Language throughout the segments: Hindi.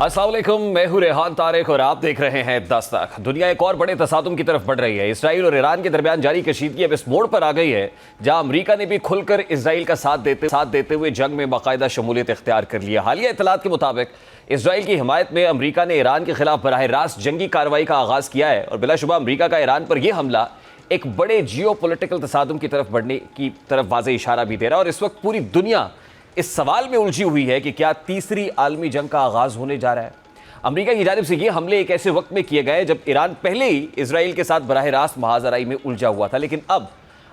अस्सलाम वालेकुम, मैं हूं रेहान तारिक और आप देख रहे हैं दस्तक। दुनिया एक और बड़े तसादुम की तरफ बढ़ रही है। इसराइल और ईरान के दरमियान जारी कशीदगी अब इस मोड़ पर आ गई है जहां अमेरिका ने भी खुलकर इसराइल का साथ देते हुए जंग में बाकायदा शमूलियत इख्तियार कर लिया। हालिया इतलात के मुताबिक इसराइल की हिमायत में अमेरिका ने ईरान के खिलाफ बराह रास्त जंगी कार्रवाई का आगाज किया है और बिलाशुबा अमेरिका का ईरान पर यह हमला एक बड़े जियो पोलिटिकल तसादुम की तरफ बढ़ने की तरफ वाज़ेह इशारा भी दे रहा है। और इस वक्त पूरी दुनिया इस सवाल में उलझी हुई है कि क्या तीसरी आलमी जंग का आगाज होने जा रहा है। अमेरिका की जानिब से ये हमले एक ऐसे वक्त में किए गए जब ईरान पहले ही इसराइल के साथ बराह रास्त महाजराई में उलझा हुआ था, लेकिन अब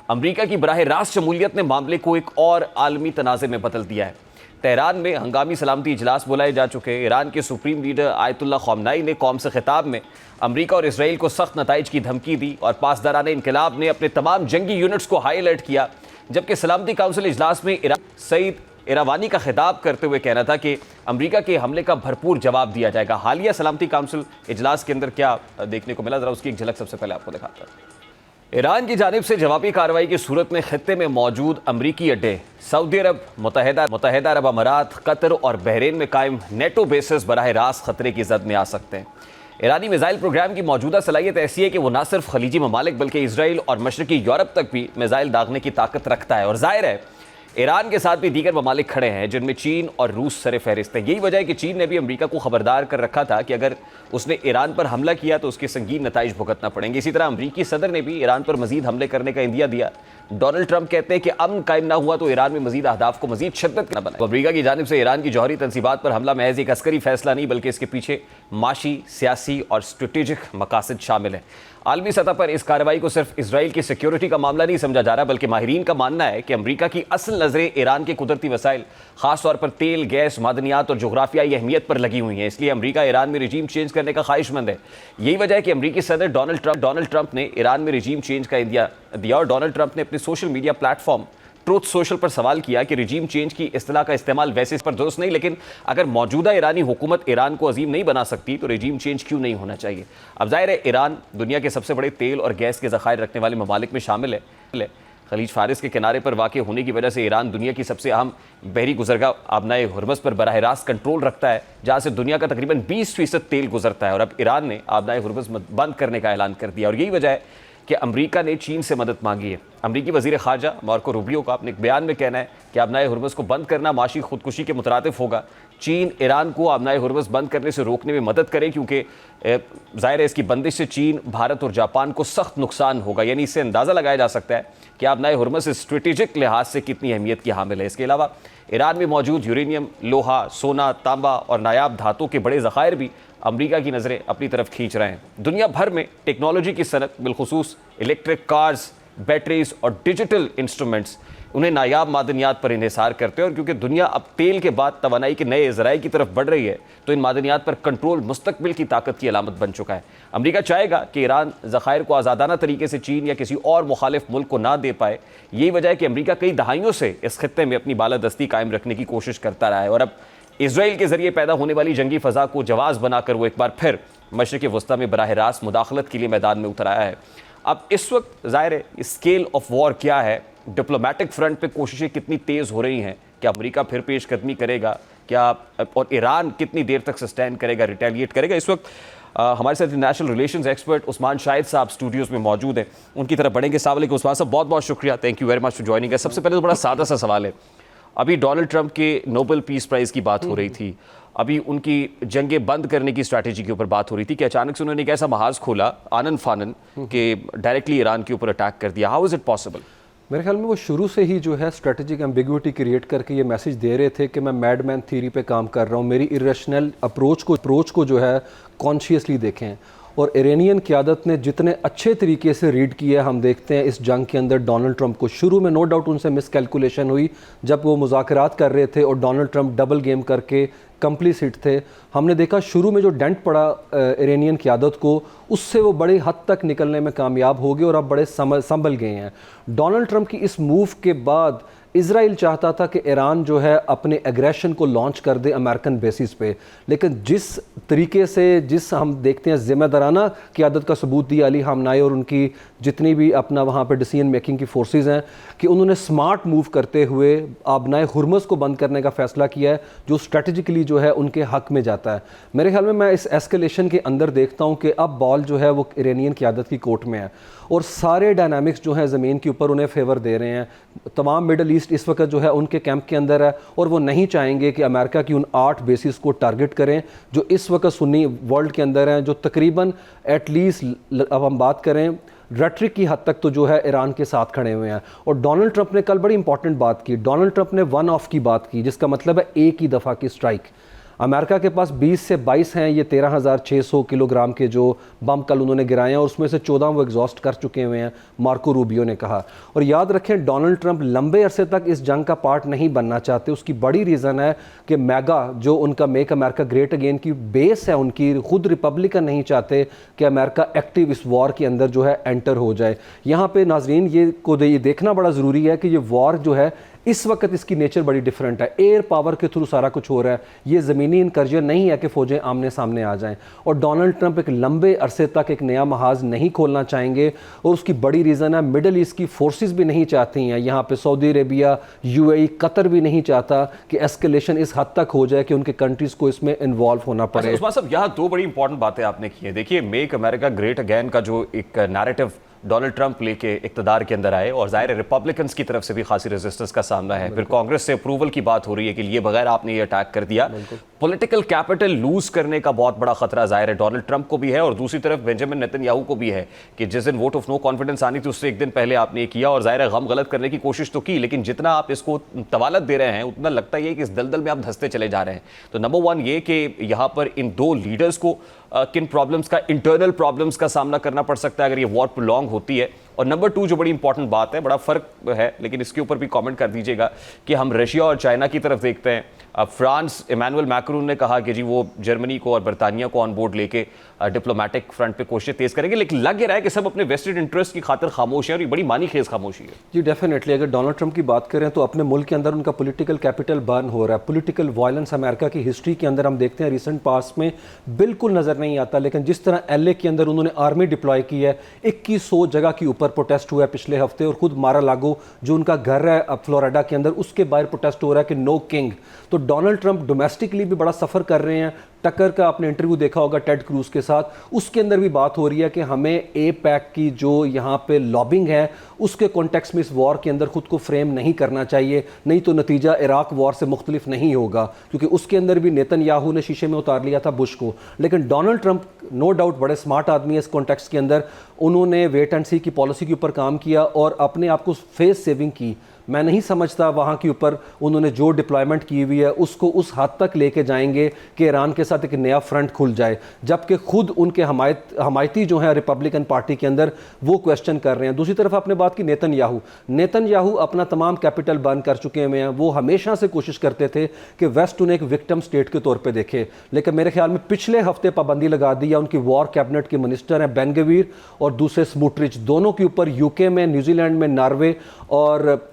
अमेरिका की बराह रास्त शमूलियत ने मामले को एक और आलमी तनाज़े में बदल दिया है। तेहरान में हंगामी सलामती इजलास बुलाए जा चुके हैं। ईरान के सुप्रीम लीडर आयतुल्लाह ख़ामनेई ने कौम से खिताब में अमेरिका और इसराइल को सख्त नताइज की धमकी दी और पासदारान इनकलाब ने अपने तमाम जंगी यूनिट्स को हाई अलर्ट किया, जबकि सलामती काउंसिल इजलास में सईद इरावानी का खिताब करते हुए कहना था कि अमेरिका के हमले का भरपूर जवाब दिया जाएगा। हालिया सलामती काउंसिल इजलास के अंदर क्या देखने को मिला, जरा उसकी एक झलक सबसे पहले आपको दिखाता हूं। ईरान की जानिब से जवाबी कार्रवाई की सूरत में खित्ते में मौजूद अमरीकी अड्डे सऊदी अरब, मुत्तहिदा अरब अमारात, कतर और बहरीन में कायम नेटो बेसिस बराह रास्त खतरे की जद में आ सकते हैं। ईरानी मिसाइल प्रोग्राम की मौजूदा सलाहियत ऐसी है कि वो न सिर्फ खलीजी ममालिक बल्कि इसराइल और मशरकी यूरोप तक भी मिसाइल दागने की ताकत रखता है। और जाहिर है ईरान के साथ भी दीगर ममालिक खड़े हैं जिनमें चीन और रूस सरे फहरिस्त हैं। यही वजह है कि चीन ने भी अमेरिका को खबरदार कर रखा था कि अगर उसने ईरान पर हमला किया तो उसके संगीन नताइज भुगतना पड़ेंगे। इसी तरह अमेरिकी सदर ने भी ईरान पर मजीद हमले करने का इंदिया दिया। डोनाल्ड ट्रंप कहते हैं कि अमन कायम ना हुआ तो ईरान में मजीद अहदाफ को मजीद शद्दत करना बना। अमेरिका की जानिब से ईरान की जौहरी तंसीबात पर हमला महज एक अस्करी फैसला नहीं बल्कि इसके पीछे माशी, सियासी और स्ट्रेटेजिक मकासद शामिल है। आलमी सतह पर इस कार्रवाई को सिर्फ इसराइल की सिक्योरिटी का मामला नहीं समझा जा रहा, बल्कि माहिरीन का मानना है कि अमेरिका की असल नजरें ईरान के कुदरती वसाइल, खासतौर पर तेल, गैस, मादनियात और जोग्राफियाई अहमियत पर लगी हुई हैं। इसलिए अमेरिका ईरान में रजीम चेंज करने का ख्वाहिशमंद है। यही वजह है कि अमेरिकी सदर डोनाल्ड ट्रंप ने ईरान में रजीम चेंज का इंदिया दिया और डोनाल्ड ट्रंप ने अपने social media platform truth social पर सवाल किया कि रजीम चेंज की इस्तिलाह का इस्तेमाल वैसे इस पर दुरुस्त नहीं, लेकिन अगर मौजूदा ईरानी हुकूमत ईरान को अजीम नहीं बना सकती तो रजीम चेंज क्यों नहीं होना चाहिए। अब जाहिर है ईरान दुनिया के सबसे बड़े तेल और गैस के ज़खायर रखने वाले ममालिक में शामिल है। खलीज फारिस के किनारे पर वाक़ होने की वजह से ईरान दुनिया की सबसे अहम बहरी गुजरगाह आबनाए हुर्मुज़ पर बराह रास्त कंट्रोल रखता है, जहाँ से दुनिया का तकरीबन 20% तेल गुजरता है। और अब ईरान ने आबनाए हुर्मुज़ बंद करने का ऐलान कर दिया और यही वजह है कि अमेरिका ने चीन से मदद मांगी है। अमरीकी वज़ीर ख़ारजा मार्को रूबियो का अपने एक बयान में कहना है कि आबनाए हुर्मुज़ को बंद करना माशी खुदकुशी के मुतरातिफ होगा। चीन ईरान को आबनाए हुर्मुज़ बंद करने से रोकने में मदद करे, क्योंकि ज़ाहिर है इसकी बंदिश से चीन, भारत और जापान को सख्त नुकसान होगा। यानी इससे अंदाज़ा लगाया जा सकता है कि आबनाए हुर्मुज़ स्ट्रेटेजिक लिहाज से कितनी अहमियत की हामिल है। इसके अलावा ईरान में मौजूद यूरेनियम, लोहा, सोना, तांबा और नायाब धातु के बड़े ज़खायर भी अमेरिका की नज़रें अपनी तरफ खींच रहे हैं। दुनिया भर में टेक्नोलॉजी की सनत, बिलखुसूस इलेक्ट्रिक कार्स, बैटरीज और डिजिटल इंस्ट्रूमेंट्स उन्हें नायाब मादनियात पर इन्हिसार करते हैं। और क्योंकि दुनिया अब तेल के बाद तवानाई के नए ज़राए की तरफ बढ़ रही है तो इन मादनियात पर कंट्रोल मुस्तकबिल की ताकत की अलामत बन चुका है। अमेरिका चाहेगा कि ईरान ज़खायर को आज़ादाना तरीके से चीन या किसी और मुखालिफ मुल्क को ना दे पाए। यही वजह है कि अमेरिका कई दहाइयों से इस खित्ते में अपनी बालादस्ती कायम रखने की कोशिश करता रहा है और अब इसराइल के जरिए पैदा होने वाली जंगी फ़ज़ा को जवाज़ बनाकर वो एक बार फिर मशरिक़ वस्ता में बराह रास्त मुदाखलत के लिए मैदान में उतर आया है। अब इस वक्त ज़ाहिर है स्केल ऑफ वॉर क्या है, डिप्लोमेटिक फ्रंट पे कोशिशें कितनी तेज़ हो रही हैं, क्या अमेरिका फिर पेशकदमी करेगा, क्या और ईरान कितनी देर तक सस्टेन करेगा, रिटेलिएट करेगा। इस वक्त हमारे साथ international relations expert Usman Shahid साहब स्टूडियोज़ में मौजूद हैं, उनकी तरफ बढ़ेंगे। अस्सलाम वालेकुम उस्मान साहब, बहुत बहुत शुक्रिया, thank you very much for joining us. सबसे पहले तो बड़ा सादा सा सवाल है, अभी डोनाल्ड ट्रंप के नोबेल पीस प्राइज़ की बात हो रही थी, अभी उनकी जंगें बंद करने की स्ट्रैटेजी के ऊपर बात हो रही थी कि अचानक से उन्होंने एक ऐसा महाज खोला आनन फानन के डायरेक्टली ईरान के ऊपर अटैक कर दिया। How is it possible? मेरे ख्याल में वो शुरू से ही जो है स्ट्रेटेजिक एम्बिग्विटी क्रिएट करके ये मैसेज दे रहे थे कि मैं मैडमैन थ्योरी पे काम कर रहा हूँ, मेरी इरेशनल अप्रोच को जो है कॉन्शियसली देखें। और ईरानियन क़यादत ने जितने अच्छे तरीके से रीड किया, हम देखते हैं इस जंग के अंदर डोनाल्ड ट्रंप को शुरू में नो डाउट उनसे मिसकैलकुलेशन हुई जब वो मुज़ाकरात कर रहे थे और डोनाल्ड ट्रंप डबल गेम करके कंप्लीसिट थे। हमने देखा शुरू में जो डेंट पड़ा ईरानियन क़यादत को, उससे वो बड़े हद तक निकलने में कामयाब हो गए और अब बड़े संभल गए हैं। डोनाल्ड ट्रंप की इस मूव के बाद इजराइल चाहता था कि ईरान जो है अपने एग्रेशन को लॉन्च कर दे अमेरिकन बेसिस पे, लेकिन जिस तरीके से जिस हम देखते हैं ज़िम्मेदाराना क़यादत का सबूत दिया अली ख़ामनेई और उनकी जितनी भी अपना वहाँ पे डिसीजन मेकिंग की फोर्सेस हैं, कि उन्होंने स्मार्ट मूव करते हुए आबनाए हुर्मुज़ को बंद करने का फ़ैसला किया है, जो स्ट्रेटजिकली जो है उनके हक़ में जाता है। मेरे ख्याल में मैं इस एस्केलेशन के अंदर देखता हूँ कि अब बॉल जो है वो इरानियन क़यादत की कोर्ट में है और सारे डायनामिक्स जो हैं ज़मीन के ऊपर उन्हें फेवर दे रहे हैं। तमाम मिडल ईस्ट इस वक्त जो है उनके कैंप के अंदर है और वो नहीं चाहेंगे कि अमेरिका की उन 8 बेसिस को टारगेट करें जो इस वक्त सुन्नी वर्ल्ड के अंदर हैं, जो तकरीबन एटलीस्ट अब हम बात करें रेटरिक की हद तक तो जो है ईरान के साथ खड़े हुए हैं। और डोनाल्ड ट्रंप ने कल बड़ी इंपॉर्टेंट बात की, डोनाल्ड ट्रंप ने वन ऑफ की बात की, जिसका मतलब है एक ही दफ़ा की स्ट्राइक। अमेरिका के पास 20 से 22 हैं ये 13,600 किलोग्राम के जो बम कल उन्होंने गिराए हैं और उसमें से 14 वो एग्जॉस्ट कर चुके हुए हैं, मार्को रूबियो ने कहा। और याद रखें डोनाल्ड ट्रंप लंबे अरसे तक इस जंग का पार्ट नहीं बनना चाहते। उसकी बड़ी रीज़न है कि मैगा जो उनका मेक अमेरिका ग्रेट अगेन की बेस है उनकी, खुद रिपब्लिकन नहीं चाहते कि अमेरिका एक्टिव इस वॉर के अंदर जो है एंटर हो जाए। यहाँ पर नाजरीन ये देखना बड़ा ज़रूरी है कि ये वॉर जो है इस वक्त इसकी नेचर बड़ी डिफरेंट है। एयर पावर के थ्रू सारा कुछ हो रहा है, ये ज़मीनी इनकर्जन नहीं है कि फ़ौजें आमने सामने आ जाएं। और डोनाल्ड ट्रंप एक लंबे अरसे तक एक नया महाज नहीं खोलना चाहेंगे और उसकी बड़ी रीज़न है मिडल ईस्ट की फोर्सेस भी नहीं चाहती हैं, यहाँ पे सऊदी अरेबिया, यूएई, कतर भी नहीं चाहता कि एस्केलेशन इस हद तक हो जाए कि उनके कंट्रीज़ को इसमें इन्वॉल्व होना पड़े। उस्मान साहब, यहाँ 2 बड़ी इंपॉर्टेंट बातें आपने की हैं। देखिए, मेक अमेरिका ग्रेट अगेन का जो एक नैरेटिव डोनाल्ड ट्रंप लेके इक्तदार के अंदर आए और ज़ाहिर रिपब्लिकन्स की तरफ से भी खासी रेजिस्टेंस का सामना है, फिर कांग्रेस से अप्रूवल की बात हो रही है कि लिए बगैर आपने ये अटैक कर दिया। पॉलिटिकल कैपिटल लूज करने का बहुत बड़ा खतरा ज़ाहिर है डोनाल्ड ट्रंप को भी है और दूसरी तरफ बेंजामिन नेतन्याहू को भी है कि जिस दिन वोट ऑफ नो कॉन्फिडेंस आनी थी उससे एक दिन पहले आपने ये किया और ज़ाहिर है गम गलत करने की कोशिश तो की, लेकिन जितना आप इसको तवालत दे रहे हैं उतना लगता ही है कि इस दलदल में आप धंसते चले जा रहे हैं। तो नंबर 1 ये कि यहाँ पर इन 2 लीडर्स को किन प्रॉब्लम्स का, इंटरनल प्रॉब्लम्स का सामना करना पड़ सकता है अगर ये वॉर प्रोलॉन्ग होती है। और नंबर 2 जो बड़ी इंपॉर्टेंट बात है, बड़ा फर्क है लेकिन इसके ऊपर भी कमेंट कर दीजिएगा कि हम रशिया और चाइना की तरफ देखते हैं। फ्रांस, इमैनुअल मैक्रोन ने कहा कि जी वो जर्मनी को और बरतानिया को ऑन बोर्ड लेके डिप्लोमेटिक फ्रंट पे कोशिशें तेज करेंगे, लेकिन लग रहा है कि सब अपने वेस्टेड इंटरेस्ट की खातिर खामोश है और ये बड़ी मानी खेज खामोशी है। जी डेफिनेटली, अगर डोनाल्ड ट्रंप की बात करें तो अपने मुल्क के अंदर उनका पॉलिटिकल कैपिटल बर्न हो रहा है। पॉलिटिकल वायलेंस अमेरिका की हिस्ट्री के अंदर हम देखते हैं रिसेंट पास्ट में बिल्कुल नज़र नहीं आता, लेकिन जिस तरह LA के अंदर उन्होंने आर्मी डिप्लॉय की है, 2100 जगह के ऊपर प्रोटेस्ट हुआ है पिछले हफ्ते और खुद मारा लागो जो उनका घर है अब फ्लोरिडा के अंदर, उसके बाहर प्रोटेस्ट हो रहा है कि नो किंग। तो डोनाल्ड ट्रंप डोमेस्टिकली भी बड़ा सफ़र कर रहे हैं। टक्कर का आपने इंटरव्यू देखा होगा टेड क्रूज के साथ, उसके अंदर भी बात हो रही है कि हमें APEC की जो यहाँ पे लॉबिंग है उसके कॉन्टेक्स्ट में इस वॉर के अंदर खुद को फ्रेम नहीं करना चाहिए, नहीं तो नतीजा इराक वॉर से मुख्तलिफ नहीं होगा, क्योंकि उसके अंदर भी नेतन्याहू ने शीशे में उतार लिया था बुश को। लेकिन डोनाल्ड ट्रंप नो डाउट बड़े स्मार्ट आदमी है इस कॉन्टेक्स्ट के अंदर, उन्होंने वेट एंड सी की पॉलिसी के ऊपर काम किया और अपने आप को फेस सेविंग की। मैं नहीं समझता वहाँ के ऊपर उन्होंने जो डिप्लॉयमेंट की हुई है उसको उस हद तक लेके जाएंगे कि ईरान के साथ एक नया फ्रंट खुल जाए, जबकि खुद उनके हमायती जो हैं रिपब्लिकन पार्टी के अंदर वो क्वेश्चन कर रहे हैं। दूसरी तरफ आपने बात की नेतन्याहू अपना तमाम कैपिटल बर्न कर चुके हुए हैं। वो हमेशा से कोशिश करते थे कि वेस्ट उन्हें एक विक्टिम स्टेट के तौर पर देखे, लेकिन मेरे ख्याल में पिछले हफ्ते पाबंदी लगा दी है। उनकी वॉर कैबिनेट के मिनिस्टर हैं बेन गवीर और दूसरे स्मूट्रिच, दोनों के ऊपर UK में, न्यूजीलैंड में, नॉर्वे और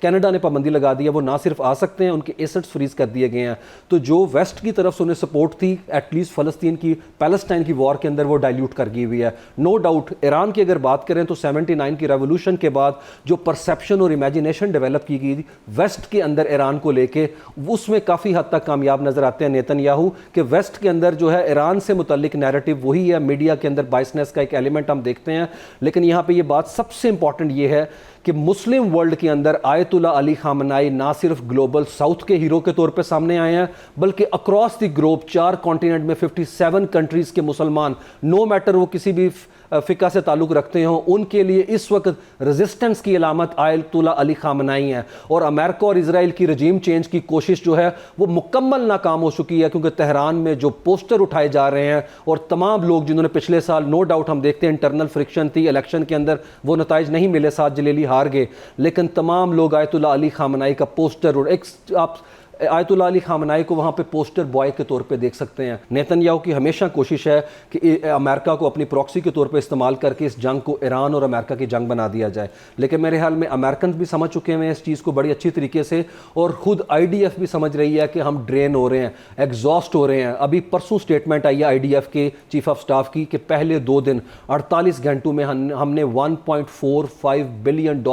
कनाडा ने पाबंदी लगा दी है। वो ना सिर्फ आ सकते हैं, उनके एसेट्स फ्रीज कर दिए गए हैं। तो जो वेस्ट की तरफ से उन्हें सपोर्ट थी एटलीस्ट फ़लस्तीन की, पैलेस्टाइन की वॉर के अंदर, वो डाइल्यूट कर गई हुई है। नो डाउट ईरान की अगर बात करें तो 79 की रेवोल्यूशन के बाद जो परसेप्शन और इमेजिनेशन डेवलप की गई वेस्ट के अंदर ईरान को लेके, उसमें काफ़ी हद तक कामयाब नजर आते हैं नेतन्याहू कि वेस्ट के अंदर जो है ईरान से मुतल्लिक नैरेटिव वही है। मीडिया के अंदर बाइसनेस का एक एलिमेंट हम देखते हैं, लेकिन यहाँ पे ये बात सबसे इंपॉर्टेंट ये है कि मुस्लिम वर्ल्ड के अंदर आयतुल्ला अली खामनाई ना सिर्फ ग्लोबल साउथ के हीरो के तौर पे सामने आए हैं, बल्कि अक्रॉस द ग्लोब 4 कॉन्टिनेंट में 57 कंट्रीज के मुसलमान, नो मैटर वो किसी भी फ़िका से ताल्लुक़ रखते हों, उनके लिए इस वक्त रेजिस्टेंस की अलामत आयतुल्ला अली खामनाई है। और अमेरिका और इजराइल की रजीम चेंज की कोशिश जो है वो मुकम्मल नाकाम हो चुकी है, क्योंकि तेहरान में जो पोस्टर उठाए जा रहे हैं और तमाम लोग जिन्होंने पिछले साल, नो डाउट हम देखते हैं इंटरनल फ्रिक्शन थी इलेक्शन के अंदर, वो नताइज नहीं मिले, साथ जलीली हार गए, लेकिन तमाम लोग आयतुल्ला अली खामनाई का पोस्टर और एक आप आयतुल्लाह अली खामनाई को वहाँ पे पोस्टर बॉय के तौर पे देख सकते हैं। नेतन्याहू की हमेशा कोशिश है कि अमेरिका को अपनी प्रॉक्सी के तौर पे इस्तेमाल करके इस जंग को ईरान और अमेरिका की जंग बना दिया जाए। लेकिन मेरे ख्याल में अमेरिकन भी समझ चुके हैं इस चीज़ को बड़ी अच्छी तरीके से, और खुद IDF भी समझ रही है कि हम ड्रेन हो रहे हैं, एग्जॉस्ट हो रहे हैं। अभी परसों स्टेटमेंट आई है IDF के चीफ ऑफ स्टाफ की कि पहले 2 दिन 48 घंटों में हमने $1.45 बिलियन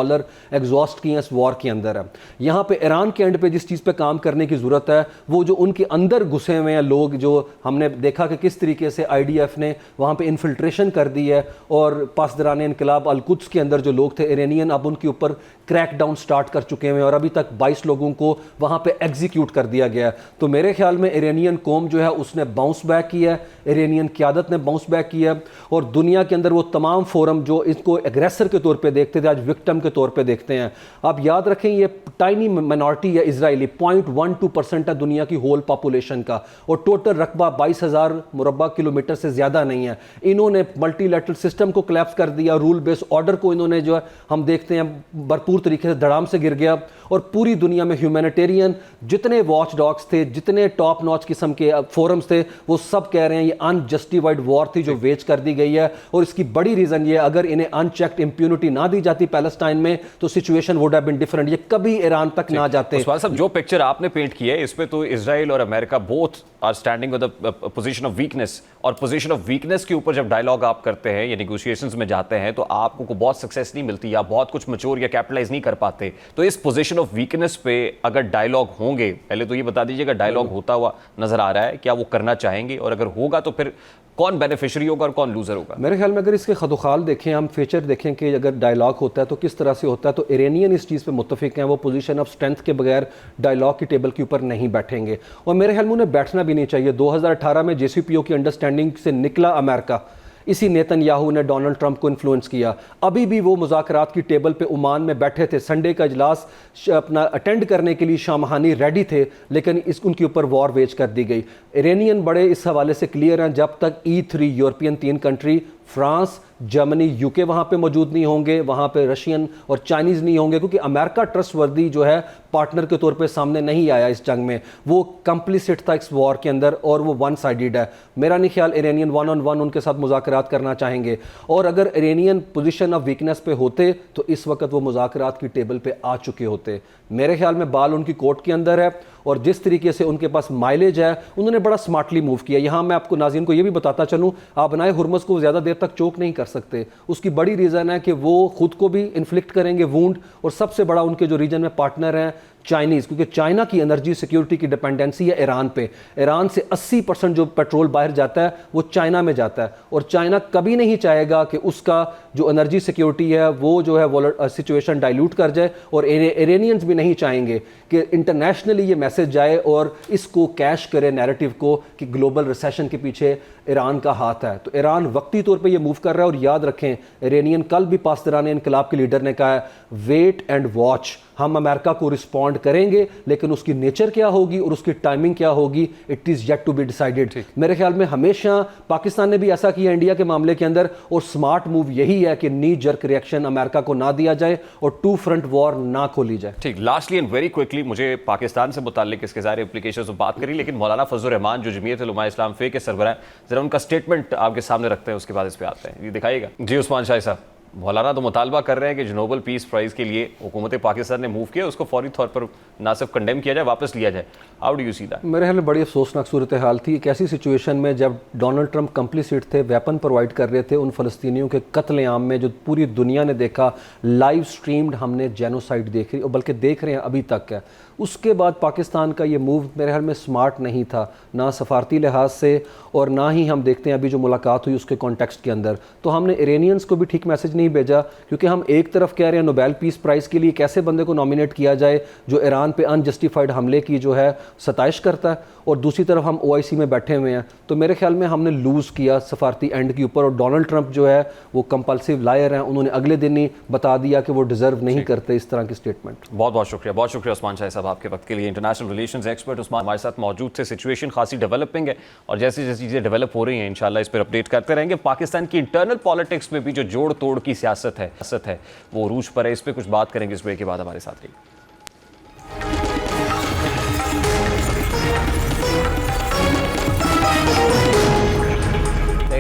एग्जॉस्ट किए इस वॉर के अंदर है। यहाँ पे ईरान के एंड पे जिस चीज़ पे काम करने की ज़रूरत है वो जो उनके अंदर घुसे हुए हैं लोग, जो हमने देखा कि किस तरीके से IDF ने वहाँ पे इन्फिल्ट्रेशन कर दी है, और पासदरान इनकलाब अल-कुद्स के अंदर जो लोग थे इरानियन, अब उनके ऊपर क्रैकडाउन स्टार्ट कर चुके हैं और अभी तक 22 लोगों को वहाँ पे एग्जीक्यूट कर दिया गया है। तो मेरे ख्याल में इरानियन कौम जो है उसने बाउंस बैक किया है, इरानियन क़यादत ने बाउंस बैक किया है, और दुनिया के अंदर वो तमाम फोरम जो इसको एग्रेसर के तौर पे देखते थे आज विक्टिम के तौर पे देखते हैं। आप याद रखें ये टाइनी माइनॉरिटी है इजरायली, 0.12% है दुनिया की होल पॉपुलेशन का, और टोटल रकबा 22,000 मुरब्बा किलोमीटर से ज़्यादा नहीं है। इन्होंने मल्टीलैटरल सिस्टम को क्लैप्स कर दिया, रूल बेस्ड ऑर्डर को इन्होंने जो है हम देखते हैं भरपूर तरीके से धड़ाम से गिर गया, और पूरी दुनिया में ह्यूमैनिटेरियन जितने वॉच डॉग्स थे, जितने टॉप नॉच किस्म के फोरम्स थे, वो सब कह रहे हैं ये अनजस्टिफाइड वॉर थी जो वेज कर दी गई है। और इसकी बड़ी रीज़न ये, अगर इन्हें अनचेक्ड इंप्यूनिटी ना दी जाती पैलेस्टाइन में तो situation would have been different, ये कभी ईरान तक ना जाते। उस्मान साहब, जो पिक्चर आपने पेंट की है इसमें तो इजराइल और America both are standing with the position of weakness, और पोजीशन ऑफ वीकनेस के ऊपर जब डायलॉग आप करते हैं या नेगोशिएशंस में जाते हैं तो आपको को बहुत सक्सेस नहीं मिलती या बहुत कुछ मैच्योर या कैपिटलाइज नहीं कर पाते। तो इस पोजीशन ऑफ वीकनेस पे अगर डायलॉग होंगे, पहले तो ये बता दीजिएगा डायलॉग होता हुआ नजर आ रहा है, क्या वो करना चाहेंगे, और अगर होगा तो फिर कौन बेनिफिशियरी होगा और कौन लूजर होगा? मेरे ख्याल में अगर इसके खदोखाल देखें, हम फीचर देखें कि अगर डायलॉग होता है तो किस तरह से होता है, तो इरानियन इस चीज़ पे मुत्तफिक हैं, वो पोजीशन ऑफ स्ट्रेंथ के बगैर डायलॉग की टेबल के ऊपर नहीं बैठेंगे, और मेरे ख्याल में उन्हें बैठना भी नहीं चाहिए। 2018 में JCPOA की अंडरस्टैंडिंग से निकला अमेरिका, इसी नेतन्याहू ने डोनाल्ड ट्रंप को इन्फ्लुएंस किया। अभी भी वो मुज़ाकरात की टेबल पे ओमान में बैठे थे, संडे का इजलास अपना अटेंड करने के लिए शामहानी रेडी थे, लेकिन उनके ऊपर वॉर वेज कर दी गई। इरानियन बड़े इस हवाले से क्लियर हैं, जब तक E3 European 3 country France, Germany, UK वहाँ पे मौजूद नहीं होंगे, वहाँ पे रशियन और चाइनीज़ नहीं होंगे, क्योंकि अमेरिका ट्रस्टवर्दी जो है पार्टनर के तौर पे सामने नहीं आया इस जंग में, वो कंप्लिसिट था इस वॉर के अंदर, और वो वन साइडेड है। मेरा नहीं ख्याल इरानियन 1-on-1 उनके साथ मुज़ाकरात करना चाहेंगे, और अगर इरानियन पोजीशन ऑफ वीकनेस पे होते तो इस वक्त वो मुज़ाकरात की टेबल पे आ चुके होते। मेरे ख्याल में बाल उनकी कोर्ट के अंदर है, और जिस तरीके से उनके पास माइलेज है उन्होंने बड़ा स्मार्टली मूव किया। यहाँ मैं आपको नाज़रीन को ये भी बताता चलूँ, आबनाए हुर्मुज़ को ज़्यादा देर तक चोक नहीं कर सकते। उसकी बड़ी रीज़न है कि वो खुद को भी इन्फ्लिक्ट करेंगे वूंड, और सबसे बड़ा उनके जो रीजन में पार्टनर हैं चाइनीज़, क्योंकि चाइना की एनर्जी सिक्योरिटी की डिपेंडेंसी है ईरान पे। ईरान से 80% जो पेट्रोल बाहर जाता है वो चाइना में जाता है, और चाइना कभी नहीं चाहेगा कि उसका जो एनर्जी सिक्योरिटी है वो जो है वो सिचुएशन डाइल्यूट कर जाए, और इरानियंस भी नहीं चाहेंगे कि इंटरनेशनली ये मैसेज जाए और इसको कैश करे नैरेटिव को कि ग्लोबल रिसेशन के पीछे ईरान का हाथ है। तो ईरान वक्ती तौर पे ये मूव कर रहा है, और याद रखें इरानियन, कल भी पासदरान इनकलाब के लीडर ने कहा है वेट एंड वॉच, हम अमेरिका को रिस्पॉन्ड करेंगे, लेकिन उसकी नेचर क्या होगी और उसकी टाइमिंग क्या होगी, it is yet to be decided. मेरे ख्याल में हमेशा पाकिस्तान ने भी ऐसा किया इंडिया के मामले के अंदर, और स्मार्ट मूव यही है कि नी जर्क रिएक्शन अमेरिका को ना दिया जाए और 2 फ्रंट वॉर ना खोली जाए। ठीक, लास्टली एंड वेरी क्विकली, मुझे पाकिस्तान से मुताल्लिक इसके सारे इम्प्लीकेशंस पर बात करी, लेकिन मौलाना फजलुर रहमान जो जमीयत उलमा इस्लाम फे के सरबराह, जरा उनका स्टेटमेंट आपके सामने रखते हैं, उसके बाद इस पर आते हैं। ये दिखाइएगा जी। उस्मान शाह साहब, मौलाना तो मुतालबा कर रहे हैं कि जो नोबल पीस प्राइज़ के लिए हुकूमत पाकिस्तान ने मूव किया उसको फौरी तौर पर ना सिर्फ कंडेम किया जाए, वापस लिया जाए। How do you see that? मेरे ख्याल में बड़ी अफसोसनाक सूरत हाल थी। एक ऐसी सिचुएशन में जब डोनाल्ड ट्रंप कंप्लीसिट थे, वेपन प्रोवाइड कर रहे थे उन फ़लस्तीनियों के कत्लेआम में, जो पूरी दुनिया ने देखा, लाइव स्ट्रीम्ड हमने जेनोसाइड देख रही, और बल्कि देख रहे हैं अभी तक है। उसके बाद पाकिस्तान का ये मूव मेरे ख्याल में स्मार्ट नहीं था, ना सफारती लिहाज से, और ना ही हम देखते हैं अभी जो मुलाकात हुई उसके कॉन्टेक्स्ट के अंदर। तो हमने इरानियंस को भी ठीक मैसेज नहीं भेजा, क्योंकि हम एक तरफ कह रहे हैं नोबेल पीस प्राइज़ के लिए कैसे बंदे को नॉमिनेट किया जाए जो ईरान पे अनजस्टिफाइड हमले की जो है सताइश करता है, और दूसरी तरफ हम OIC में बैठे हुए हैं। तो मेरे ख्याल में हमने लूज़ किया सफारती एंड के ऊपर, और डोनाल्ड ट्रंप जो है वो कंपल्सिव लायर हैं, उन्होंने अगले दिन ही बता दिया कि वो डिज़र्व नहीं करते इस तरह की स्टेटमेंट। बहुत बहुत शुक्रिया उस्मान शाह साहब आपके वक्त के लिए। इंटरनेशनल रिलेशंस एक्सपर्ट उस्मान हमारे साथ मौजूद थे। सिचुएशन खासी डेवलपिंग है, और जैसी जैसी चीज़ें डेवलप हो रही हैं इंशाल्लाह इस पर अपडेट करते रहेंगे। पाकिस्तान की इंटरनल पॉलिटिक्स में भी जो जोड़ तोड़ की सियासत है वो अरूज पर है, इस पर कुछ बात करेंगे इस ब्रेक के बाद। हमारे साथ रहिए।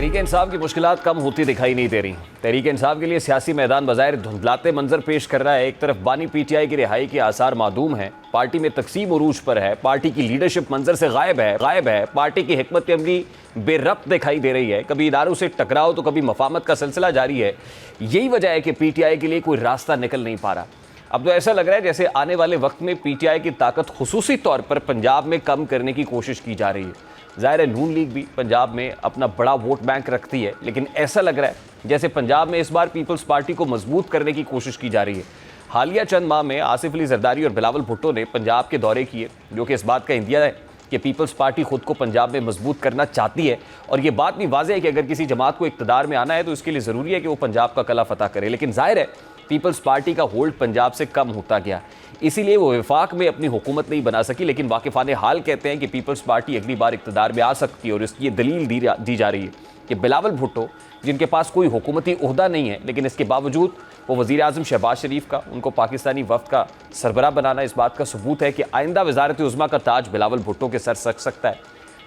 तहरीक इंसाफ की मुश्किलात कम होती दिखाई नहीं दे रही। तहरीक इंसाफ के लिए सियासी मैदान बज़ाहिर धुंधलाते मंजर पेश कर रहा है। एक तरफ बानी पीटीआई की रिहाई के आसार मादूम हैं, पार्टी में तकसीम उरूज पर है, पार्टी की लीडरशिप मंजर से गायब है, पार्टी की हिकमत अमली बेरब्त दिखाई दे रही है। कभी इदारों से टकराव तो कभी मफामत का सिलसिला जारी है। यही वजह है कि पीटीआई के लिए कोई रास्ता निकल नहीं पा रहा। अब तो ऐसा लग रहा है जैसे आने वाले वक्त में पीटीआई की ताकत खुसूसी तौर पर पंजाब में कम करने की कोशिश की जा रही है। ज़ाहिर है नून लीग भी पंजाब में अपना बड़ा वोट बैंक रखती है, लेकिन ऐसा लग रहा है जैसे पंजाब में इस बार पीपल्स पार्टी को मजबूत करने की कोशिश की जा रही है। हालिया चंद माह में आसिफ अली जरदारी और बिलावल भुट्टो ने पंजाब के दौरे किए, जो कि इस बात का इंदिया है कि पीपल्स पार्टी खुद को पंजाब में मजबूत करना चाहती है। और ये बात भी वाज़ेह है कि अगर किसी जमात को इक़्तिदार में आना है तो इसके लिए ज़रूरी है कि वो पंजाब का कला फतह करे। लेकिन ज़ाहिर है पीपल्स पार्टी का होल्ड पंजाब से कम होता गया, इसीलिए वो वफाक में अपनी हुकूमत नहीं बना सकी। लेकिन वाकिफ़ान हाल कहते हैं कि पीपल्स पार्टी अगली बार इक़्तिदार में आ सकती है। और इसकी ये दलील दी जा रही है कि बिलावल भुट्टो, जिनके पास कोई हुकूमती ओहदा नहीं है, लेकिन इसके बावजूद वो वज़ीर आज़म शहबाज शरीफ का, उनको पाकिस्तानी वफ़द का सरबराह बनाना इस बात का सबूत है कि आइंदा वज़ारत उज़्मा का ताज बिलावल भुट्टो के सर सक सकता है।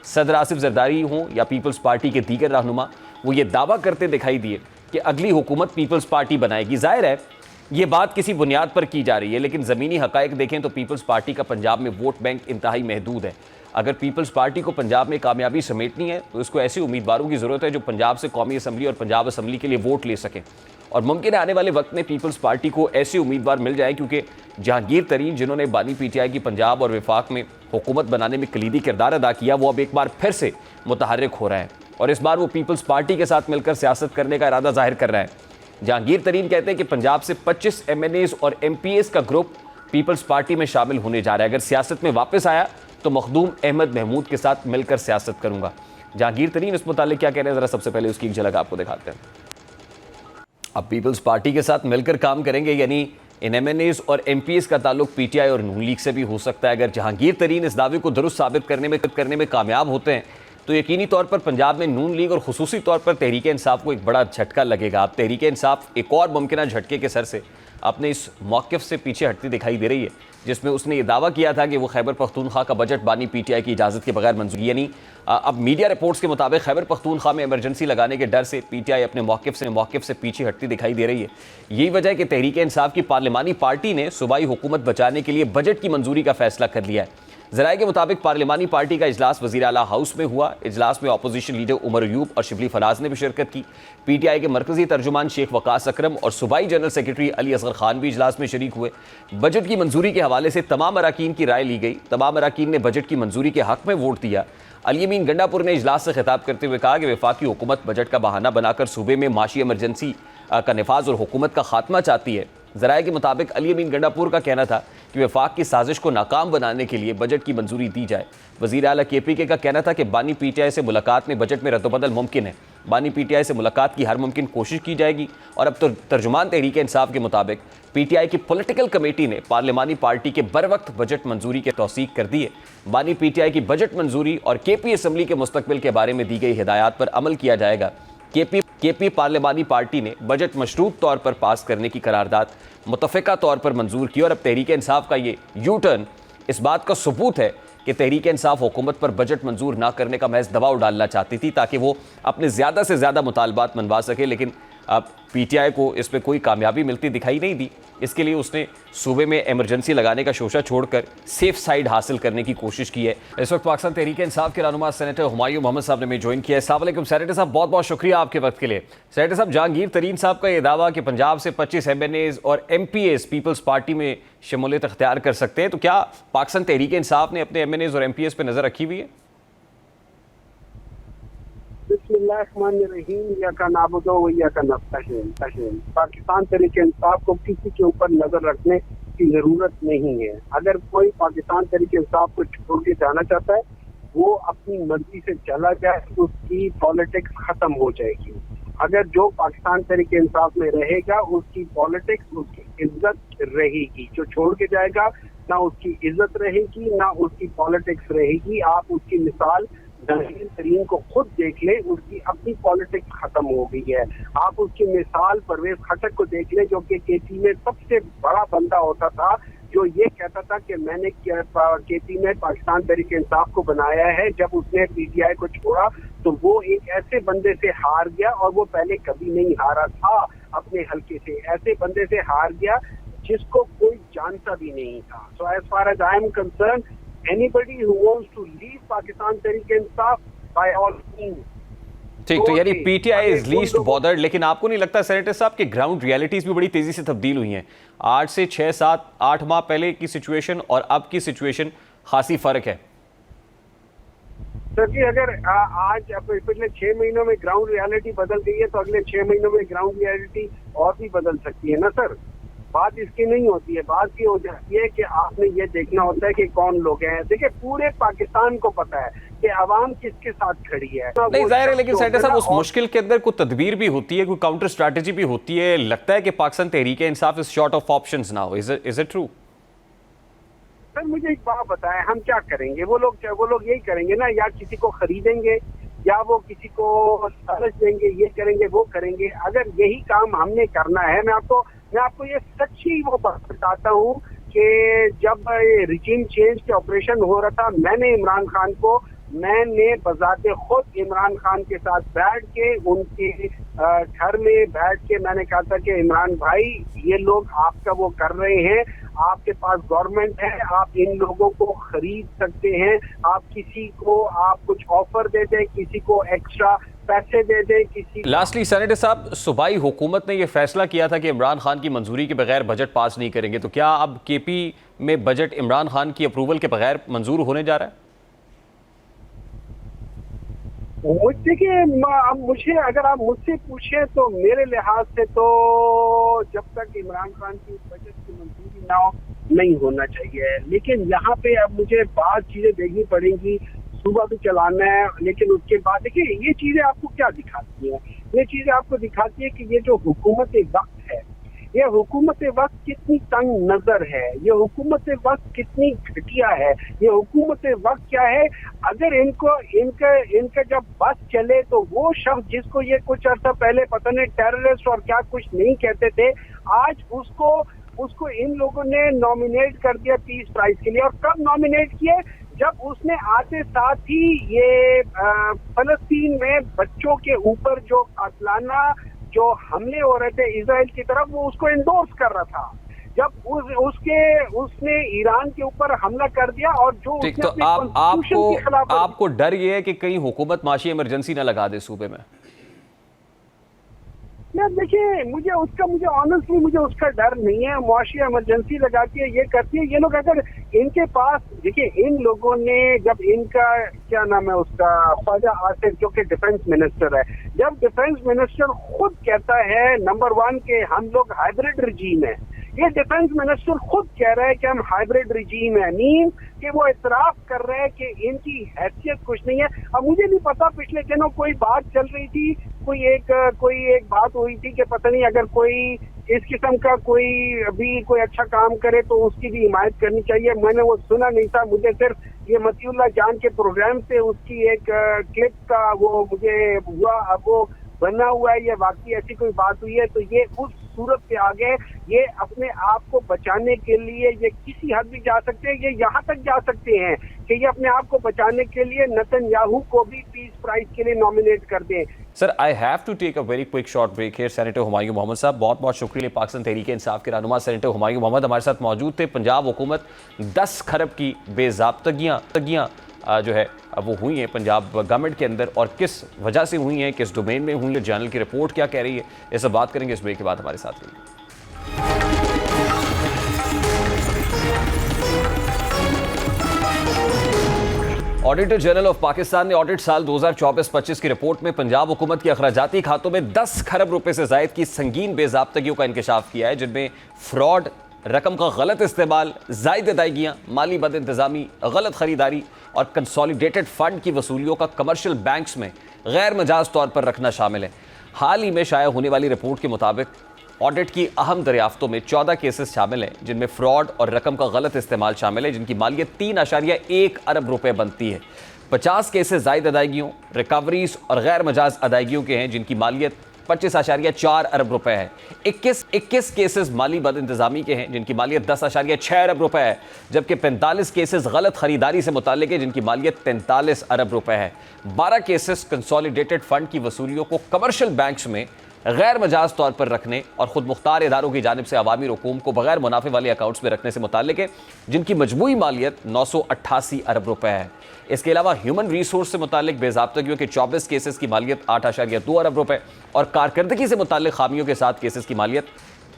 सदर आसिफ जरदारी हों या पीपल्स पार्टी के दीगर रहनुमा, वो ये दावा करते दिखाई दिए कि अगली हुकूमत पीपल्स पार्टी बनाएगी। ज़ाहिर है ये बात किसी बुनियाद पर की जा रही है, लेकिन ज़मीनी हक़ाइक़ देखें तो पीपल्स पार्टी का पंजाब में वोट बैंक इंतहाई महदूद है। अगर पीपल्स पार्टी को पंजाब में कामयाबी समेटनी है तो इसको ऐसे उम्मीदवारों की ज़रूरत है जो पंजाब से कौमी असम्बली और पंजाब असम्बली के लिए वोट ले सकें। और मुमकिन है आने वाले वक्त में पीपल्स पार्टी को ऐसे उम्मीदवार मिल जाए, क्योंकि जहांगीर तरीन, जिन्होंने बानी पीटीआई की पंजाब और वफाक में हुकूमत बनाने में कलीदी किरदार अदा किया, वो अब एक बार फिर से मुतहर्रिक हो रहा है और इस बार वो पीपल्स पार्टी के साथ मिलकर सियासत करने का इरादा जाहिर कर रहा है। जहांगीर तरीन कहते हैं कि पंजाब से 25 MNAs और MPAs का ग्रुप पीपल्स पार्टी में शामिल होने जा रहा है। अगर सियासत में वापस आया तो मखदूम अहमद महमूद के साथ मिलकर सियासत करूंगा। जहांगीर तरीन इस मुतालिक क्या कह रहे हैं, जरा सबसे पहले उसकी एक झलक आपको दिखाते हैं। अब पीपल्स पार्टी के साथ मिलकर काम करेंगे, यानी इन MNAs और MPAs का ताल्लुक पीटीआई और नून लीग से भी हो सकता है। अगर जहांगीर तरीन इस दावे को दुरुस्त साबित करने में कामयाब होते हैं तो यकीनी तौर पर पंजाब में नून लीग और खुसूसी तौर पर तहरीक इंसाफ को एक बड़ा झटका लगेगा। अब तहरीक इंसाफ एक और मुमकिन झटके के सर से अपने इस मौक़िफ़ से पीछे हटती दिखाई दे रही है, जिसमें उसने ये दावा किया था कि वो खैबर पख्तूनख्वा का बजट बानी पीटीआई की इजाज़त के बगैर मंजूरी, यानी अब मीडिया रिपोर्ट्स के मुताबिक खैबर पख्तूनख्वा में इमरजेंसी लगाने के डर से पीटीआई अपने मौक़िफ़ से पीछे हटती दिखाई दे रही है। यही वजह है कि तहरीक इंसाफ की पार्लिमानी पार्टी ने सूबाई हुकूमत बचाने के लिए बजट की मंजूरी का फैसला कर लिया है। ज़राए के मुताबिक पार्लिमानी पार्टी का इजलास वज़ीर आला हाउस में हुआ। इजलास में अपोजिशन लीडर उमर अयूब और शिबली फराज ने भी शिरकत की। पीटीआई के मरकज़ी तर्जुमान शेख वकास अकरम और सूबाई general secretary Ali Asghar Khan भी इजलास में शरीक हुए। बजट की मंजूरी के हवाले से तमाम अराकीन की राय ली गई। तमाम अराकीन ने बजट की मंजूरी के हक़ में वोट दिया। अली अमीन गंडापुर ने इजलास से खिताब करते हुए कहा कि वफाकी हुकूमत बजट का बहाना बनाकर सूबे में माशी इमरजेंसी का नफाज और हुकूमत का खात्मा चाहती है। ज़राए के मुताबिक अली अमीन गंडापुर का कहना था कि वफाक की साजिश को नाकाम बनाने के लिए बजट की मंजूरी दी जाए। वज़ीर आला KPK का कहना था कि बानी पीटीआई से मुलाकात में बजट में रद्दबदल मुमकिन है। बानी पीटीआई से मुलाकात की हर मुमकिन कोशिश की जाएगी। और अब तो तर्जुमान तहरीक इंसाफ के मुताबिक पीटीआई की पॉलिटिकल कमेटी ने पार्लिमानी पार्टी के बर वक्त बजट मंजूरी के तौसीक कर दी है। बानी पीटीआई की बजट मंजूरी और KP असम्बली के मुस्तकबिल के बारे में दी गई हिदायत पर अमल किया जाएगा। KP पार्लिमानी पार्टी ने बजट मशरूत तौर पर पास करने की करारदाद मुतफ़िका तौर पर मंजूर की। और अब तहरीक इंसाफ का ये यू टर्न इस बात का सबूत है कि तहरीक इंसाफ हुकूमत पर बजट मंजूर ना करने का महज दबाव डालना चाहती थी ताकि वो अपने ज़्यादा से ज़्यादा मुतालबात मनवा सके। लेकिन अब पीटीआई को इस पर कोई कामयाबी मिलती दिखाई नहीं दी। इसके लिए उसने सूबे में इमरजेंसी लगाने का शोशा छोड़कर सेफ साइड हासिल करने की कोशिश की है। इस वक्त पाकिस्तान तहरीक इंसाफ के रहनुमा सेनेटर हुमायूं मोहम्मद साहब ने हमें ज्वाइन किया है। अस्सलाम वालेकुम सेनेटर साहब, बहुत बहुत शुक्रिया आपके वक्त के लिए। सेनेटर साहब, जहांगीर तरीन साहब का ये दावा कि पंजाब से 25 MNAs और MPAs पीपल्स पार्टी में शमूलियत अख्तियार कर सकते हैं, तो क्या पाकिस्तान तहरीक इंसाफ ने अपने MNAs और MPAs पर नज़र रखी हुई है? पाकिस्तान तहरीक इंसाफ को किसी के ऊपर नजर रखने की जरूरत नहीं है। अगर कोई पाकिस्तान तहरीक इंसाफ को छोड़ के जाना चाहता है, वो अपनी मर्जी से चला जाए, उसकी पॉलिटिक्स खत्म हो जाएगी। अगर जो पाकिस्तान तहरीक इंसाफ में रहेगा, उसकी पॉलिटिक्स, उसकी इज्जत रहेगी। जो छोड़ के जाएगा, ना उसकी इज्जत रहेगी, ना उसकी पॉलिटिक्स रहेगी। आप उसकी मिसाल जहांगीर तरीन को खुद देख ले, उसकी अपनी पॉलिटिक्स खत्म हो गई है। आप उसकी मिसाल परवेज खटक को देख ले, जो कि KP में सबसे बड़ा बंदा होता था, जो ये कहता था कि मैंने केपी में पाकिस्तान तहरीक इंसाफ को बनाया है, जब उसने पीटीआई को छोड़ा तो वो एक ऐसे बंदे से हार गया, और वो पहले कभी नहीं हारा था अपने हल्के से, ऐसे बंदे से हार गया जिसको कोई जानता भी नहीं था। So as far as I am concerned, anybody who wants to leave Pakistan Tehreek Insaf by all means. ठीक, तो यानी पीटीआई इज लीस्ट बॉदर्ड। लेकिन आपको नहीं लगता सेनेटर साहब कि ग्राउंड रियलिटीज भी बड़ी तेजी से तब्दील हुई हैं? 8 से 6, 7, 8 माह पहले की सिचुएशन और अब की सिचुएशन खासी फर्क है। सर जी, अगर आज पिछले 6 महीनों में ग्राउंड रियलिटी बदल गई है तो अगले 6 महीनों में ग्राउंड रियलिटी और भी बदल सकती है ना सर। बात इसकी नहीं होती है, बात ये हो जाती है कि आपने ये देखना होता है कि कौन लोग हैं। देखिए, पूरे पाकिस्तान को पता है कि आवाम किसके साथ खड़ी है। नहीं, जाहिर है, लेकिन सेनेटर साहब उस मुश्किल के अंदर कोई तदबीर भी होती है, कोई काउंटर स्ट्रैटेजी भी होती है। लगता है कि Pakistan Tehreek Insaf is short of options now, is it true? Sir मुझे एक बात बताएं, हम क्या करेंगे? वो लोग यही करेंगे ना, या किसी को खरीदेंगे या वो किसी को लालच देंगे, ये करेंगे वो करेंगे। अगर यही काम हमने करना है, मैं आपको ये सच्ची वो बताता हूँ कि जब रिजीम चेंज के ऑपरेशन हो रहा था, मैंने बजाते खुद इमरान खान के साथ बैठ के उनके घर में बैठ के मैंने कहा था कि इमरान भाई, ये लोग आपका वो कर रहे हैं, आपके पास गवर्नमेंट है, आप इन लोगों को खरीद सकते हैं, आप किसी को आप कुछ ऑफर दे दें, किसी को एक्स्ट्रा पैसे दे दें, किसी। लास्टली सेनेटर साहब, सूबाई हुकूमत ने यह फैसला किया था कि इमरान खान की मंजूरी के बगैर बजट पास नहीं करेंगे, तो क्या अब केपी में बजट इमरान खान की अप्रूवल के बगैर मंजूर होने जा रहा है? देखिए, मुझे अगर आप मुझसे पूछे तो मेरे लिहाज से तो जब तक इमरान खान की बजट की मंजूरी ना हो, नहीं होना चाहिए। लेकिन यहाँ पे अब मुझे बात चीजें देखनी पड़ेंगी, सुबह भी चलाना है, लेकिन उसके बाद देखिए ये चीजें आपको क्या दिखाती है? ये चीजें आपको दिखाती है कि ये जो हुकूमत वक्त है, ये हुकूमत वक्त कितनी तंग नजर है, ये हुकूमत वक्त कितनी घटिया है, ये हुकूमत वक्त क्या है। अगर इनका जब बस चले तो वो शख्स जिसको ये कुछ अर्सा पहले पता नहीं टेररिस्ट और क्या कुछ नहीं कहते थे, आज उसको इन लोगों ने नॉमिनेट कर दिया पीस प्राइज के लिए। और कब नॉमिनेट किए? जब उसने आते साथ ही ये फलस्तीन में बच्चों के ऊपर जो कातलाना जो हमले हो रहे थे इजराइल की तरफ, वो उसको एंडोर्स कर रहा था। जब उसने ईरान के ऊपर हमला कर दिया, और जो ठीक, तो आपको डर ये है कि कहीं हुकूमत माशी इमरजेंसी ना लगा दे सूबे में? देखिए, मुझे ऑनेस्टली उसका डर नहीं है। मुआशी इमरजेंसी लगाती है, ये करती है। ये लोग अगर इनके पास, देखिए, इन लोगों ने जब इनका क्या नाम है उसका ख्वाजा आसिफ जो कि डिफेंस मिनिस्टर है, जब डिफेंस मिनिस्टर खुद कहता है नंबर 1 के हम लोग हाइब्रिड रिजीम है, ये डिफेंस मिनिस्टर खुद कह रहा है कि हम हाइब्रिड रिजीम है, मीन कि वो इतराफ कर रहे हैं कि इनकी हैसियत कुछ नहीं है। अब मुझे नहीं पता, पिछले दिनों कोई बात चल रही थी, कोई एक बात हुई थी कि पता नहीं अगर कोई इस किस्म का कोई अच्छा काम करे तो उसकी भी हिमायत करनी चाहिए। मैंने वो सुना नहीं था, मुझे सिर्फ ये मतीउल्लाह जान के प्रोग्राम से उसकी एक क्लिप का वो मुझे हुआ, अब वो बना हुआ है, ये वाकई ऐसी कोई बात हुई है तो ये उस सूरत पे आ गए। ये अपने आप को बचाने के लिए ये किसी हद भी जा सकते हैं, ये यहाँ तक जा सकते हैं कि ये अपने आप को बचाने के लिए नेतन्याहू को भी पीस प्राइज के लिए नॉमिनेट कर दें। Sir, I have to take a very quick short break here. Senator Humayun Mohammad sahab, बहुत बहुत शुक्रिया। पाकिस्तान तहरीक इंसाफ के रहनुमा सेनेटर हुमायूं मोहम्मद हमारे साथ मौजूद थे। पंजाब हुकूमत 10 खरब की बेज़ाब्तगियाँ जो है वो हुई हैं पंजाब गवर्नमेंट के अंदर, और किस वजह से हुई हैं, किस डोमेन में हुई है, जर्नल की रिपोर्ट क्या कह रही है, ये सब बात करेंगे इस ब्रेक के बाद। हमारे साथ रहिए। ऑडिटर जनरल ऑफ पाकिस्तान ने ऑडिट साल 2024-25 की रिपोर्ट में पंजाब हुकूमत के अखराजाती खातों में 10 खरब रुपए से जायद की संगीन बेज़ाब्तगियों का इंकशाफ किया है, जिनमें फ्रॉड, रकम का गलत इस्तेमाल, जायद अदायगियाँ, माली बद इंतजामी, गलत खरीदारी और कंसोलिडेटेड फंड की वसूलियों का कमर्शियल बैंक्स में गैर मजाज तौर पर रखना शामिल है। हाल ही में शाया होने वाली रिपोर्ट के मुताबिक ऑडिट की अहम दरियाफ्तों में 14 केसेस शामिल हैं, जिनमें फ्रॉड और रकम का गलत इस्तेमाल शामिल है, जिनकी मालियत 3.1 अरब रुपए बनती है। 50 केसेस जायद अदायगियों, रिकवरीज और गैर मजाज अदायगियों के हैं, जिनकी मालियत 25.4 अरब रुपए है। 21 केसेस माली बदइंतजामी के हैं जिनकी मालियत 10.6 अरब रुपए है, जबकि 45 केसेस गलत खरीदारी से मुताल्लिक है जिनकी मालियत 43 अरब रुपए है। 12 केसेस कंसोलिडेटेड फंड की वसूलियों को कमर्शियल बैंक्स में गैर मजाज तौर पर रखने और खुद मुख्तार इदारों की जानिब से अवामी रकूम को बगैर मुनाफे वाले अकाउंट्स में रखने से मुताल्लिक है जिनकी मजमूई मालियत 988 अरब रुपए है। इसके अलावा ह्यूमन रिसोर्स से मुताल्लिक बेज़ाब्तगियों के 24 केसेस की मालियत 8.2 अरब रुपए और कारकर्दगी से मुताल्लिक खामियों के 7 केसेस की मालियत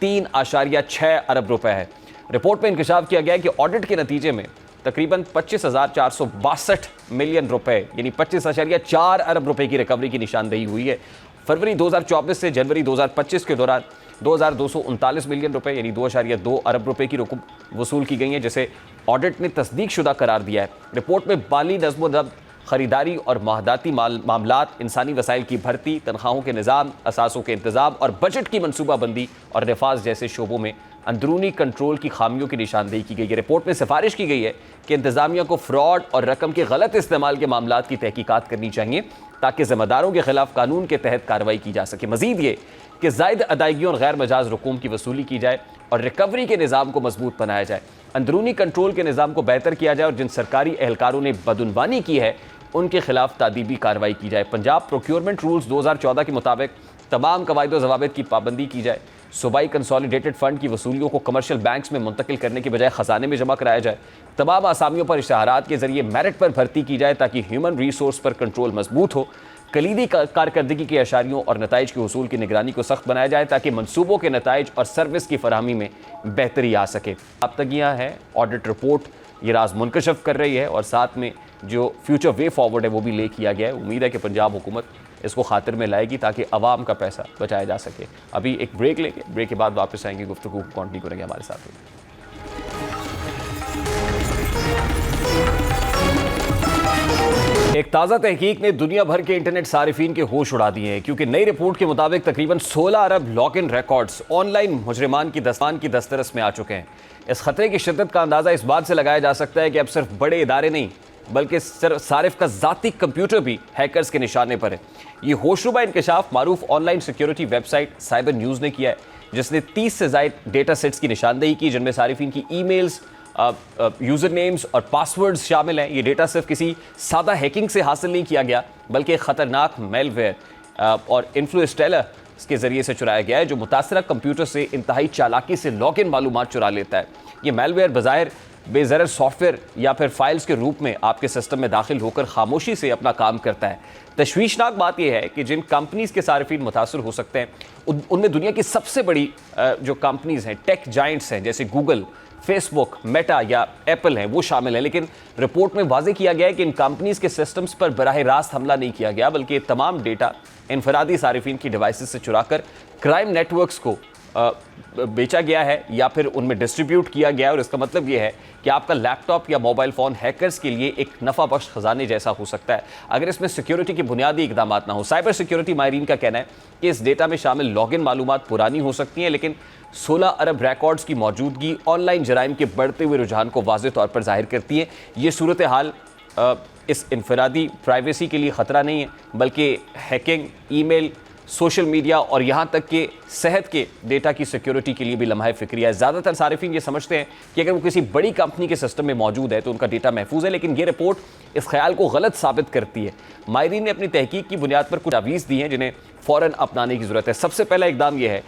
3.6 अरब रुपए है। रिपोर्ट में इंकशाफ किया गया है कि ऑडिट के नतीजे में तकरीबन 25,462 मिलियन रुपए यानी 25.4 अरब रुपए की रिकवरी की निशानदेही हुई है। फरवरी 2024 से जनवरी 2025 के दौरान 2,239 मिलियन रुपए यानी 2.2 अरब रुपए की रकम वसूल की गई है, जिसे ऑडिट ने तस्दीक शुदा करार दिया है। रिपोर्ट में माली नज़्म-ओ-ज़ब्त, खरीदारी और माहदाती मामलात, इंसानी वसाइल की भर्ती, तनख्वाहों के निज़ाम, असासों के इंतज़ाम और बजट की मनसूबाबंदी और नफाज जैसे शोबों में अंदरूनी कंट्रोल की खामियों की निशानदेही की गई है। रिपोर्ट में सिफारिश की गई है कि इंतज़ामिया को फ्रॉड और रकम के गलत इस्तेमाल के मामलात की तहकीकात करनी चाहिए ताकि ज़िम्मेदारों के खिलाफ कानून के तहत कार्रवाई की जा सके। मज़ीद ये कि ज़ायद अदायगियों और गैर मजाज रकूम की वसूली की जाए और रिकवरी के निज़ाम को मजबूत बनाया जाए, अंदरूनी कंट्रोल के निज़ाम को बेहतर किया जाए और जिन सरकारी एहलकारों ने बदउनवानी की है उनके खिलाफ तादीबी कार्रवाई की जाए। पंजाब प्रोक्योरमेंट रूल्स 2014 के मुताबिक तमाम कवायद व ज़वाबित की पाबंदी की जाए। सूबाई कंसोलिडेटेड फंड की वसूलियों को कमर्शियल बैंक्स में मुंतकिल करने के बजाय खजाने में जमा कराया जाए। तमाम आसामियों पर इश्तहारात के जरिए मेरिट पर भर्ती की जाए ताकि ह्यूमन रिसोर्स पर कंट्रोल मजबूत हो। कलीदी कारकर्दगी के अशारियों और नताइज के हसूल की निगरानी को सख्त बनाया जाए ताकि मनसूबों के नताइज और सर्विस की फराहमी में बेहतरी आ सके। अब तक यहाँ है ऑडिट रिपोर्ट ये राज मुनकशफ कर रही है और साथ में जो फ्यूचर वे फॉरवर्ड है वो भी ले किया गया है। उम्मीद है कि पंजाब हुकूमत इसको खातिर में लाएगी ताकि अवाम का पैसा बचाया जा सके। अभी एक ब्रेक लेंगे, ब्रेक के बाद वापस आएंगे, गुफ्तगू कंटिन्यू करेंगे हमारे साथ। एक ताज़ा तहकीक ने दुनिया भर के इंटरनेट सारिफीन के होश उड़ा दिए हैं क्योंकि नई रिपोर्ट के मुताबिक तकरीबन 16 अरब लॉग इन रिकॉर्ड्स ऑनलाइन मुजरिमान की दस्तरस में आ चुके हैं। इस खतरे की शिद्दत का अंदाज़ा इस बात से लगाया जा सकता है कि अब सिर्फ बड़े इदारे नहीं बल्कि सारिफ का ज़ाती कंप्यूटर भी हैकर्स के निशाने पर है। ये होशरुबा इंकशाफ मारूफ online security website Cybernews ने किया है, जिसने 30 से ज़ायद डेटा सेट्स की निशानदेही की जिनमें सारिफीन की ईमेल्स, यूज़र नेम्स और पासवर्ड्स शामिल हैं। ये डेटा सिर्फ किसी सादा हैकिंग से हासिल नहीं किया गया बल्कि एक ख़तरनाक मेलवेयर और इन्फ्लुएंसर के ज़रिए से चुराया गया है जो मुतासरा कंप्यूटर से इंतहाई चालाकी से लॉग इन मालूमात चुरा लेता है। ये मेलवेयर बज़ाहिर बेज़रर सॉफ्टवेयर या फिर फाइल्स के रूप में आपके सिस्टम में दाखिल होकर खामोशी से अपना काम करता है। तशवीशनाक बात यह है कि जिन कंपनीज़ के सारिफीन मुतासर हो सकते हैं उनमें दुनिया की सबसे बड़ी जो कंपनीज़ हैं, टेक जाइंट्स हैं जैसे गूगल, फेसबुक, मेटा या एप्पल हैं, वो शामिल हैं। लेकिन रिपोर्ट में वाज़ेह किया गया है कि इन कंपनीज़ के सिस्टम्स पर बराह रास्त हमला नहीं किया गया बल्कि तमाम डेटा इनफरादी सारिफीन की डिवाइसेस से चुराकर क्राइम नेटवर्क्स को बेचा गया है या फिर उनमें डिस्ट्रीब्यूट किया गया है। और इसका मतलब ये है कि आपका लैपटॉप या मोबाइल फ़ोन हैकर्स के लिए एक नफ़ा बख्श खजाने जैसा हो सकता है अगर इसमें सिक्योरिटी के बुनियादी इकदाम ना हो। साइबर सिक्योरिटी माहिरीन का कहना है कि इस डेटा में शामिल लॉगिन मालूमात पुरानी हो सकती हैं, लेकिन 16 अरब रिकॉर्ड्स की मौजूदगी ऑनलाइन जराइम के बढ़ते हुए रुझान को वाज़ेह तौर पर जाहिर करती है। ये सूरत हाल इस इनफरादी प्राइवेसी के लिए ख़तरा नहीं है बल्कि हैकिंग, ईमेल, सोशल मीडिया और यहाँ तक कि सेहत के डेटा की सिक्योरिटी के लिए भी लम्हा फ़िक्रिया है। ज़्यादातर सारिफीन ये समझते हैं कि अगर वो किसी बड़ी कंपनी के सिस्टम में मौजूद है तो उनका डेटा महफूज है, लेकिन ये रिपोर्ट इस ख्याल को गलत साबित करती है। माहिरीन ने अपनी तहकीक की बुनियाद पर कुछ तावीज़ दी हैं जिन्हें फ़ौरन अपनाने की ज़रूरत है। सबसे पहला इकदाम यह है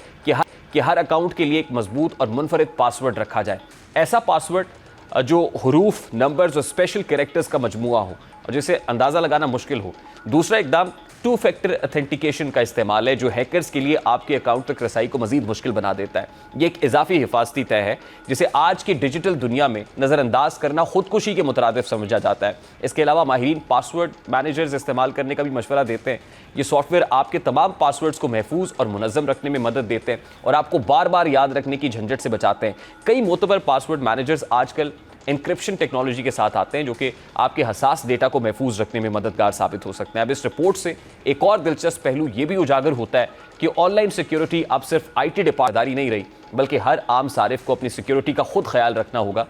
कि हर अकाउंट के लिए एक मजबूत और मुनफरिद पासवर्ड रखा जाए। ऐसा पासवर्ड जो हरूफ, नंबर्स और स्पेशल कैरेक्टर्स का मजमूआ हो और जिसे अंदाज़ा लगाना मुश्किल हो। दूसरा इकदाम 2 फैक्टर ऑथेंटिकेशन का इस्तेमाल है जो हैकर्स के लिए आपके अकाउंट तक रसाई को मजीद मुश्किल बना देता है। ये एक इजाफी हिफाजती तय है जिसे आज की डिजिटल दुनिया में नज़रअंदाज करना खुदकुशी के मुतरादिफ समझा जाता है। इसके अलावा माहिरीन पासवर्ड मैनेजर्स इस्तेमाल करने का भी मशवरा देते हैं। ये सॉफ्टवेयर आपके तमाम पासवर्ड्स को महफूज और मुनज़्ज़म रखने में मदद देते हैं और आपको बार बार याद रखने की झंझट से बचाते हैं। कई मोतबर पासवर्ड मैनेजर्स आजकल इंक्रिप्शन टेक्नोलॉजी के साथ आते हैं जो कि आपके हसास डेटा को महफूज रखने में मददगार साबित हो सकते हैं। अब इस रिपोर्ट से एक और दिलचस्प पहलू ये भी उजागर होता है कि ऑनलाइन सिक्योरिटी अब सिर्फ IT डिपार्टमेंट नहीं रही बल्कि हर आम सारिफ को अपनी सिक्योरिटी का खुद ख्याल रखना होगा।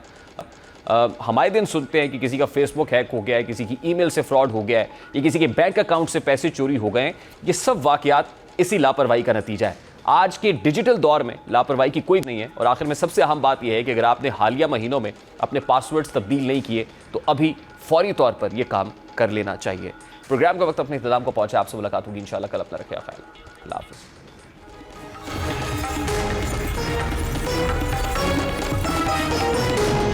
हमारे दिन सुनते हैं कि किसी का फेसबुक हैक हो गया है, किसी की ईमेल से फ्रॉड हो गया है या किसी के बैंक अकाउंट से पैसे चोरी हो गए हैं। ये सब वाकयात इसी लापरवाही का नतीजा है। आज के डिजिटल दौर में लापरवाही की कोई नहीं है। और आखिर में सबसे अहम बात यह है कि अगर आपने हालिया महीनों में अपने पासवर्ड्स तब्दील नहीं किए तो अभी फौरी तौर पर यह काम कर लेना चाहिए। प्रोग्राम का वक्त अपने इख्तिताम को पहुंचा। आपसे मुलाकात होगी इंशाल्लाह कल। अपना रखिए ख्याल। अल्लाह हाफ़िज़।